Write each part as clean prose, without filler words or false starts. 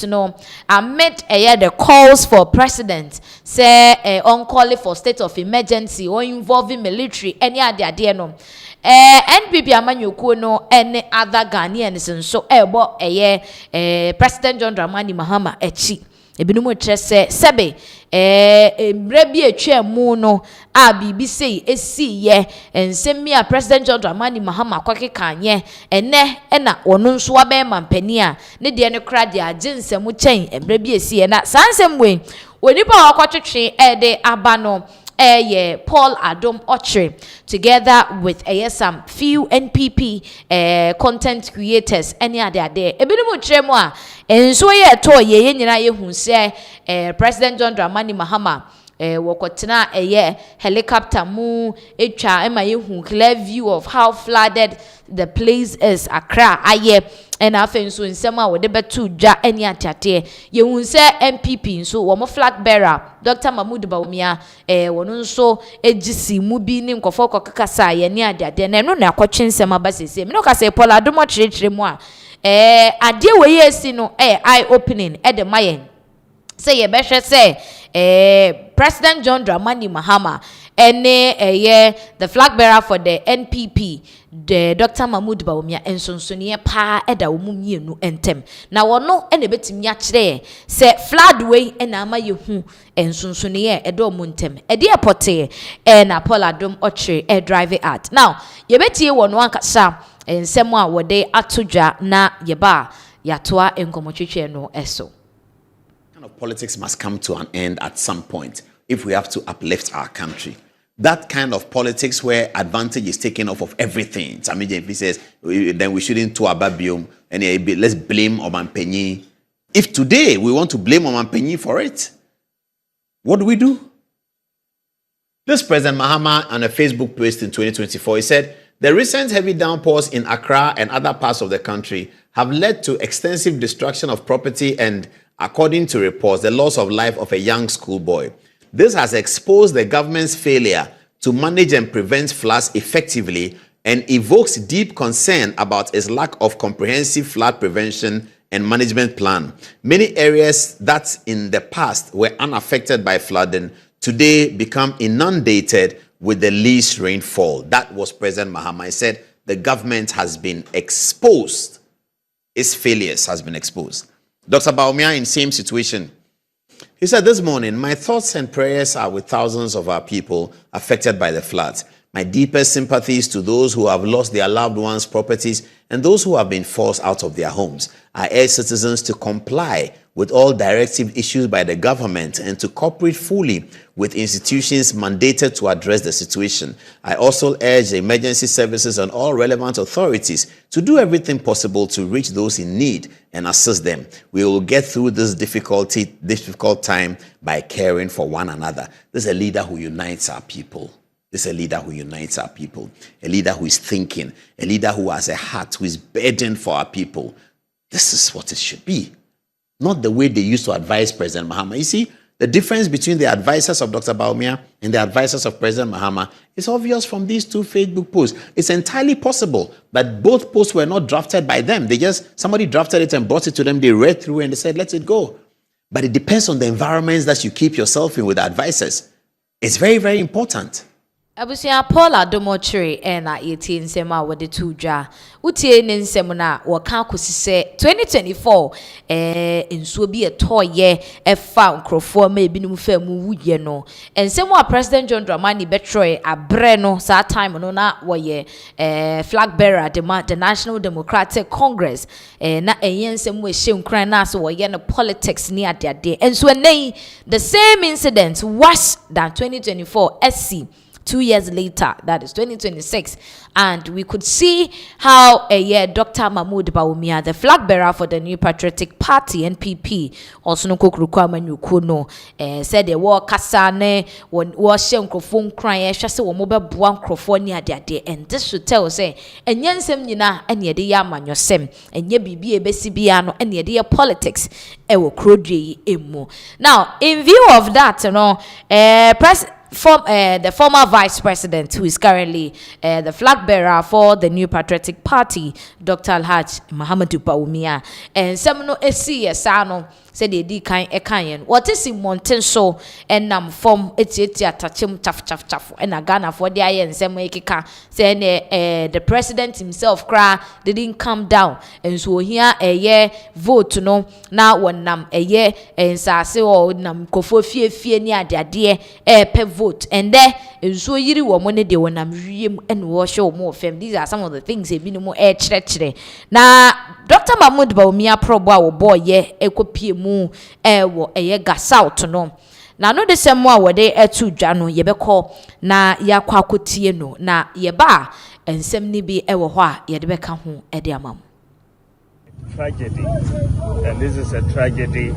news no amid the calls for president say on calling for state of emergency or involving military any ade no NPP amanyuku no any other Ghanaians so ebo President John Dramani Mahama echi ebinumu kyerɛ sɛbe mmerɛ bi atwa mu no a biribi sei esi ye nsɛm a President John Dramani Mahama kwakeka nye ene na wɔno nso abɛma mpani a ne de ne kra de agye nsɛm kyɛn mmerɛ bi esi ye na sansɛm we onipa wakɔtwetwe de aba no Paul Adom Ochre together with some few NPP content creators any ade ebinumu kyerɛ mu a enso ye to ye nyina ye hu se President John Dramani Mahama wokotena helicopter mu etwa ema ye hu clear view of how flooded the place is Accra aye and afen so nsem a wode betu dwa ani atate ye hu se NPP nso wo mo flag bearer Dr. Mahmoud Bawumia wono nso ejisi mu bi ni nkofo kokakasa ye ni ade na eno na akotwe nsem abasese me no ka se Paul Adomo kyerɛkyerɛ mu a ade we yesi no eye opening the mayen say ye behwe say President John Dramani Mahama the flag bearer for the NPP the Dr. Mahmoud Bawumia ensonsoniye pa eda wo mienu entem na wono ene betimi akyere say flood way ena ama ye hu ensonsoniye edo mu ntem ede epote na Paul Adom Ochre drive it out now ye betie wono ankasa ensem a wode atodwa na yeba yatoa enkomotwetwe no eso. Of politics must come to an end at some point if we have to uplift our country. That kind of politics where advantage is taken off of everything. Sami JP says, then we shouldn't to ababium and let's blame Omanpenyi. If today we want to blame Omanpenyi for it, what do? This President Mahama on a Facebook post in 2024, he said, the recent heavy downpours in Accra and other parts of the country have led to extensive destruction of property and, according to reports, the loss of life of a young schoolboy. This has exposed the government's failure to manage and prevent floods effectively and evokes deep concern about its lack of comprehensive flood prevention and management plan. Many areas that in the past were unaffected by flooding today become inundated with the least rainfall. That was President Mahama. He said the government has been exposed. Its failures has been exposed. Dr. Bawumia in same situation. He said this morning, my thoughts and prayers are with thousands of our people affected by the floods. My deepest sympathies to those who have lost their loved ones' properties and those who have been forced out of their homes. I urge citizens to comply with all directive issued by the government and to cooperate fully with institutions mandated to address the situation. I also urge the emergency services and all relevant authorities to do everything possible to reach those in need and assist them. We will get through this difficult time by caring for one another. This is a leader who unites our people. This is a leader who unites our people, a leader who is thinking, a leader who has a heart, who is burdened for our people. This is what it should be. Not the way they used to advise President Mahama. You see, the difference between the advisors of Dr. Bawumia and the advisors of President Mahama is obvious from these two Facebook posts. It's entirely possible that both posts were not drafted by them. Somebody drafted it and brought it to them. They read through and they said, let it go. But it depends on the environments that you keep yourself in with advisors. It's very, very important. Abusia Paul Adom Ochre na yeti nsem a wode tu dwa utie ne nsem na waka akosi se 2024 ensuo bi etoye efa nkrofo ma ebinum fa mu wuye no ensem a President John Dramani Betroy abre no sa time no na woye flag bearer the National Democratic Congress na ensem we hye nkran na so woye no politics ni ade enso nei the same incident worse than 2024 SC 2 years later, that is 2026, and we could see how Dr. Mahmoud Bawumia, the flag bearer for the New Patriotic Party (NPP), also no kuno, said the war kasane was shenkrofon crying, shase wo mobe buan crofoni ade, and this should tell say, and yensem nina and ye de yaman yosem, and ye bibi ebesibiano and ye de politics, ewo krodri emu. Now, in view of that, the former vice president, who is currently the flag bearer for the New Patriotic Party, Dr. Alhaj Mahama Dupaumia, and Semino Esi Sano said they di kind ekayen. What is in Mountain so and nam form etiatia tachim chaff and a Ghana for the iron Semwekika saying the president himself cry didn't come down, and so here a year vote to know now one nam a year and say oh nam kofo fie near their dear pe vote and there and so yiri woman de when I'm ream and wash more fem. These are some of the things they been more chre now Dr. Mahmoud Baumia proba wo boy ye ekopie mu wo eye gasau to no na no de semo a wode etu dwa no ye beko na yakwa akotie no na ye ba ensem ni bi ewo ho a ye de beka ho e de amam. Tragedy, and this is a tragedy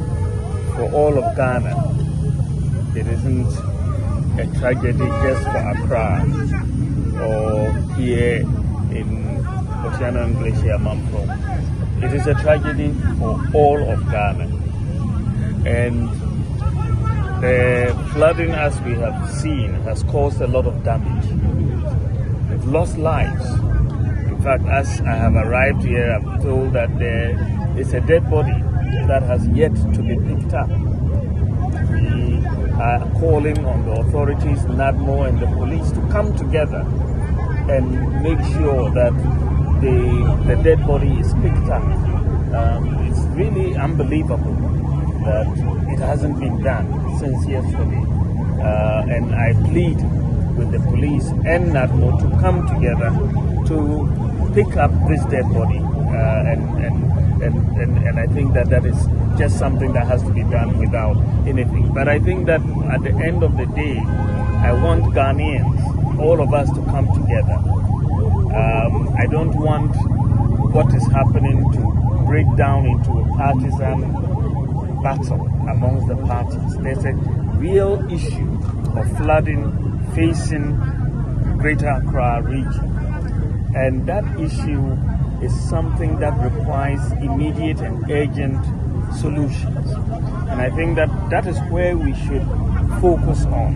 for all of Ghana. It isn't a tragedy just for Accra or here in Oceana and Glacier Mampro. It is a tragedy for all of Ghana. And the flooding, as we have seen, has caused a lot of damage. We've lost lives. In fact, as I have arrived here, I'm told that there is a dead body that has yet to be picked up. We are calling on the authorities, NADMO and the police to come together and make sure that the dead body is picked up. It's really unbelievable that it hasn't been done since yesterday. And I plead with the police and NADMO to come together to pick up this dead body. And I think that is just something that has to be done without anything. But I think that at the end of the day, I want Ghanaians, all of us, to come together. I don't want what is happening to break down into a partisan battle amongst the parties. There's a real issue of flooding facing Greater Accra region. And that issue is something that requires immediate and urgent solutions. And I think that is where we should focus on.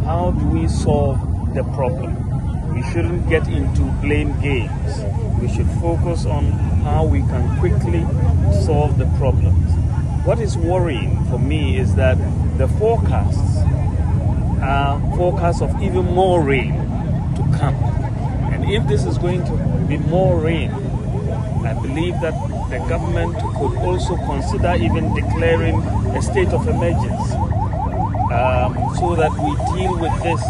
How do we solve the problem? We shouldn't get into blame games. We should focus on how we can quickly solve the problems. What is worrying for me is that the forecasts are forecasts of even more rain to come. And if this is going to be more rain, I believe that the government could also consider even declaring a state of emergency so that we deal with this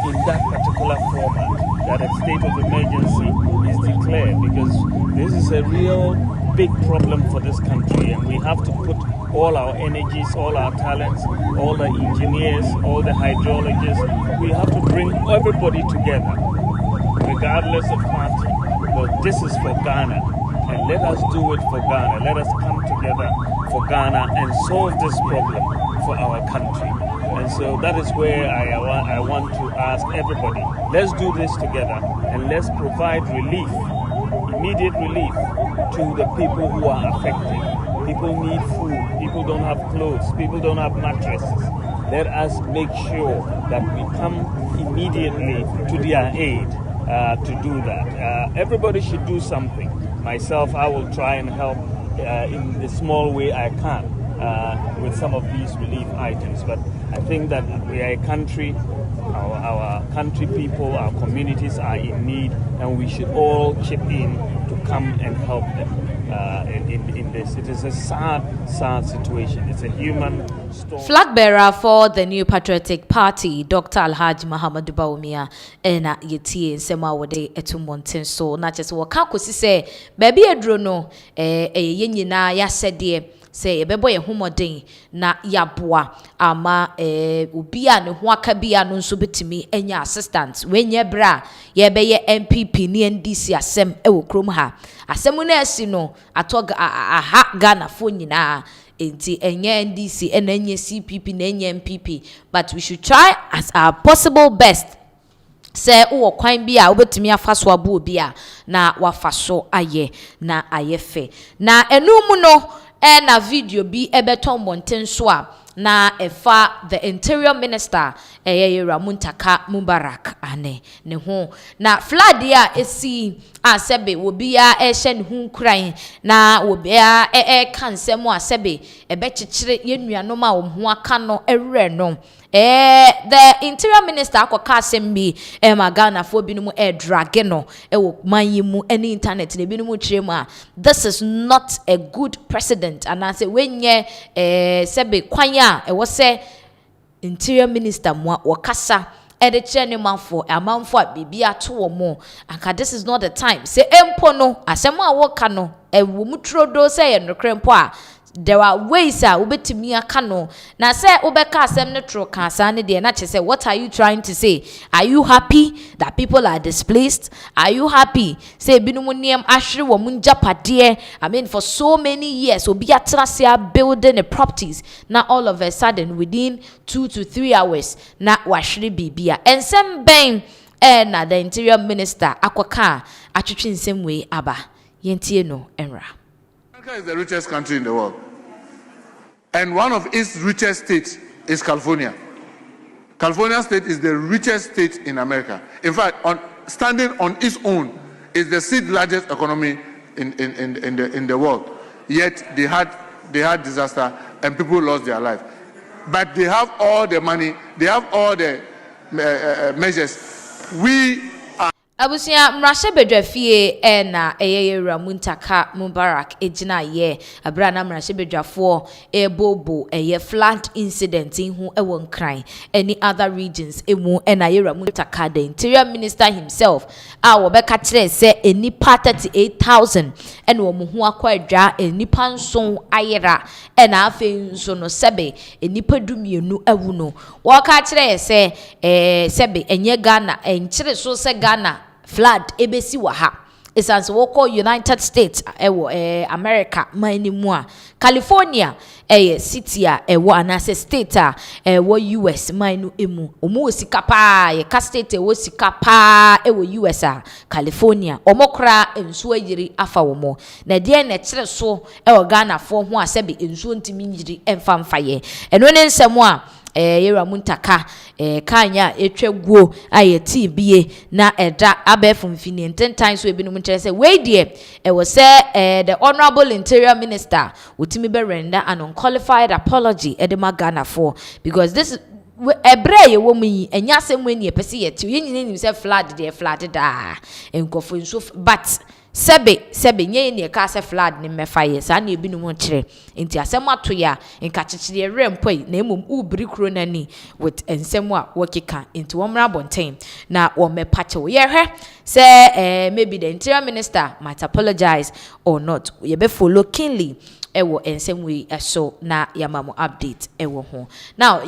in that particular format, that a state of emergency is declared, because this is a real big problem for this country, and we have to put all our energies, all our talents, all the engineers, all the hydrologists, we have to bring everybody together, regardless of party. But this is for Ghana, and let us do it for Ghana. Let us come together for Ghana and solve this problem for our country. And so that is where I want to ask everybody, let's do this together and let's provide relief, immediate relief to the people who are affected. People need food, people don't have clothes, people don't have mattresses. Let us make sure that we come immediately to their aid to do that. Everybody should do something. Myself, I will try and help in the small way I can with some of these relief items. But I think that we are a country, our country people, our communities are in need, and we should all chip in to come and help them in this. It is a sad situation. It's a human story. Flag bearer for the New Patriotic Party, Dr. Alhaj Mahama Dupaumia, ena yeti nsema wode etu Mountain so na chese waka kosi se baby edro no ye nyina ya sede se yebebo ye homoden na yaboa ama obi a ne ho aka bia no nso betimi enya assistant wenye bra yebeye NPP ni NDC asem ewo krom ha asem na asi no atog aha Ghana fo nyina enti enye NDC enye CPP na enye NPP, but we should try as our possible best say wo kwan bia obetimi afaso abo bia na wafaso aye na ayefe na enum no na video bi ebeton Mountain so a na efa the interior minister Yera Muntaka Mubarak ane ne ho na flood ya esi asebe wobia ehye ne hu kran na wobia kansemo asebe ebechichire yenuanom a wo ho aka no ewre no the interior minister akoka asembi Ghana for binumu drag no wo manyimu any internet ne binumu chirema. This is not a good precedent and I say wenye sebe kwanya e wo se interior minister mo wakasa ede chene manfo amanfo bibia to wo mo anka this is not the time say empo no asemo a wo ka no wo mutrodo say ye nokrempo a there are ways ubetimi aka no na say ubeka asem ne tro kan sa ne de na che what are you trying to say? Are you happy that people are displaced? Are you happy say binumu niem ahwere wo munjapade? I mean for so many years obi atrasia building the properties now all of a sudden within 2 to 3 hours na wahwere bibia ensem ben na the interior minister akwaka atwetwe nsem we aba yentie no enra. America is the richest country in the world. And one of its richest states is California. California state is the richest state in America. In fact, standing on its own, is the sixth largest economy in the world. Yet they had disaster and people lost their life. But they have all the money, they have all the measures. We Abusia mrashe bedwafie na Yera Muntaka Mubarak ejina ye abra na mrashe bedwafo bobo flood incident in hu ewo nkran any other regions emu na Yera Muntaka the interior minister himself wo beka kire se enipa 38,000 wo mu hu akwadwa enipa nson ayera na afi nso no sebe enipa dumienu ewu no wo ka kire se sebe enye Ghana enkire so se Ghana flood ebesi wa ha esanse woko United States America manimua California city ewo anase state ewo US manu emu omo osika pa ye ka state ewo sika pa ewo US California omokra ensu ayiri afa womo na de na kire so ewo Ghana fo ho asebe ensu ntimi nyiri emfa ye eno ne nsemo a Yera Muntaka kanya etwaguo ayeti bie na eda abefo mfini 10 times we binum kire say we die was say the honorable interior minister utimi be render an unqualified apology edema Ghana for because this ebre ye wo mu yi enya asem we ne pese ye ti ye nyine nim say flood da enkofo nso but sebe nye ne ka se flood ne mefa ye sa na ebi no kire enti asem ato ya nka kikire rempoi na emom ubiri kro nani with ensem a wokika enti womra bonten na wo mepache wo ye hwe say maybe the interior minister might apologize or not ye be follow keenly ewo ensem we so na yamamo update ewo ho now